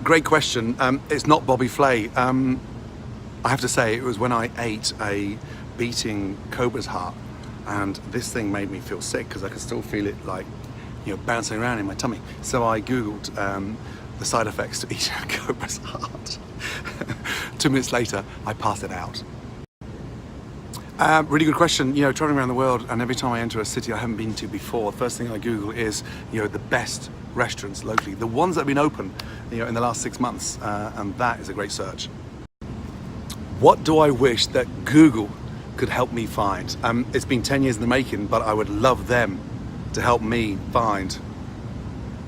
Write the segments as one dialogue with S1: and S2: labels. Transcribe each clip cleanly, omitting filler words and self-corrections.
S1: Great question. It's not Bobby Flay. I have to say, it was when I ate a beating cobra's heart, and this thing made me feel sick because I could still feel it like, bouncing around in my tummy. So I Googled the side effects to eating a cobra's heart. 2 minutes later, I passed it out. Really good question. Traveling around the world, and every time I enter a city I haven't been to before, the first thing I Google is, the best restaurants locally, the ones that have been open, in the last 6 months, and that is a great search. What do I wish that Google could help me find? It's been 10 years in the making, but I would love them to help me find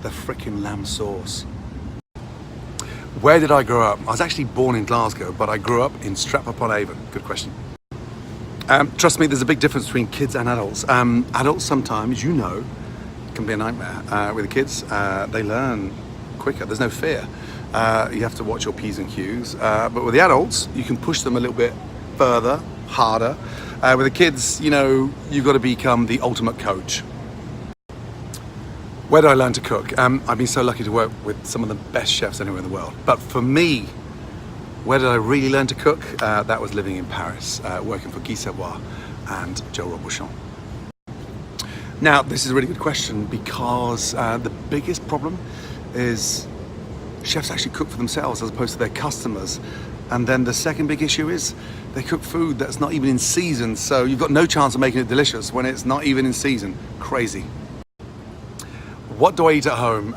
S1: the frickin' lamb sauce. Where did I grow up? I was actually born in Glasgow, but I grew up in Stratford-upon-Avon. Good question. Trust me, there's a big difference between kids and adults. Adults sometimes, can be a nightmare. With the kids, they learn quicker. There's no fear. You have to watch your P's and Q's. But with the adults, you can push them a little bit further, harder. With the kids, you've got to become the ultimate coach. Where did I learn to cook? I've been so lucky to work with some of the best chefs anywhere in the world. But for me, where did I really learn to cook? That was living in Paris, working for Guy Savoy and Joe Robuchon. Now, this is a really good question because the biggest problem is chefs actually cook for themselves as opposed to their customers. And then the second big issue is they cook food that's not even in season, so you've got no chance of making it delicious when it's not even in season. Crazy. What do I eat at home?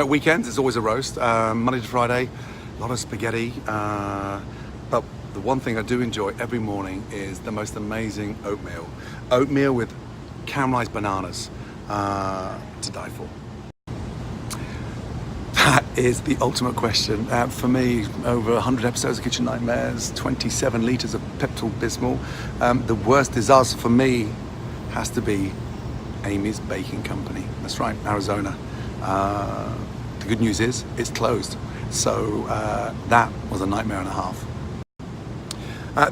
S1: Weekends it's always a roast. Monday to Friday, a lot of spaghetti. But the one thing I do enjoy every morning is the most amazing oatmeal. Oatmeal with caramelized bananas, to die for. That is the ultimate question. For me, over 100 episodes of Kitchen Nightmares, 27 litres of Pepto-Bismol. The worst disaster for me has to be Amy's Baking Company. That's right, Arizona. The good news is, it's closed. So that was a nightmare and a half.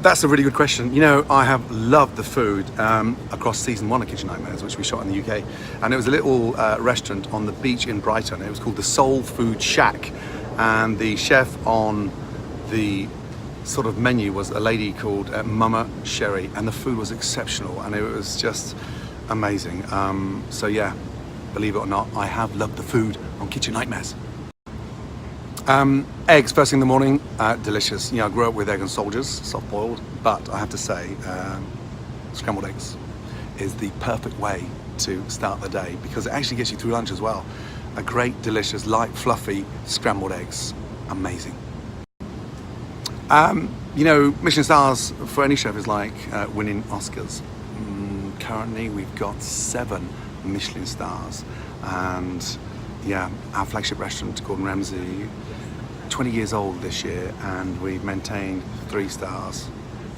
S1: That's a really good question. I have loved the food across season 1 of Kitchen Nightmares, which we shot in the UK. And it was a little restaurant on the beach in Brighton. It was called the Soul Food Shack. And the chef on the sort of menu was a lady called Mama Sherry. And the food was exceptional. And it was just amazing. So yeah, believe it or not, I have loved the food on Kitchen Nightmares. Eggs first thing in the morning, delicious. I grew up with egg and soldiers, soft boiled, but I have to say, scrambled eggs is the perfect way to start the day because it actually gets you through lunch as well. A great, delicious, light, fluffy scrambled eggs, amazing. Michelin stars for any chef is like winning Oscars. Currently, we've got 7 Michelin stars, and yeah, our flagship restaurant, Gordon Ramsay, 20 years old this year, and we've maintained 3 stars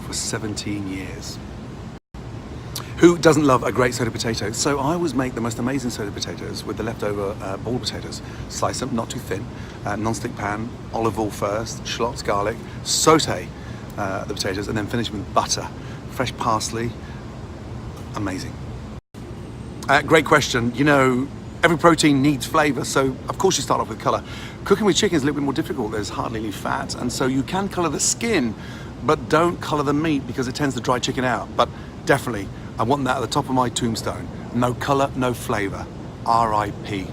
S1: for 17 years. Who doesn't love a great soda potato? So I always make the most amazing soda potatoes with the leftover boiled potatoes. Slice them, not too thin, non-stick pan, olive oil first, shallots, garlic, saute the potatoes, and then finish with butter, fresh parsley. Amazing. Great question. Every protein needs flavor, so of course you start off with color. Cooking with chicken is a little bit more difficult. There's hardly any fat, and so you can color the skin, but don't color the meat because it tends to dry chicken out. But definitely, I want that at the top of my tombstone. No color, no flavor. R.I.P.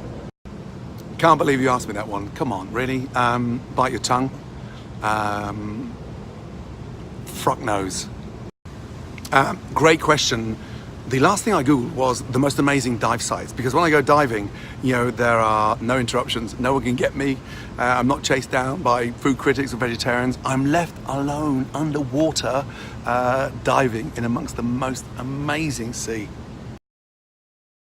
S1: Can't believe you asked me that one. Come on, really? Bite your tongue. Frock nose. Great question. The last thing I Googled was the most amazing dive sites, because when I go diving, there are no interruptions, no one can get me, I'm not chased down by food critics or vegetarians, I'm left alone underwater diving in amongst the most amazing sea.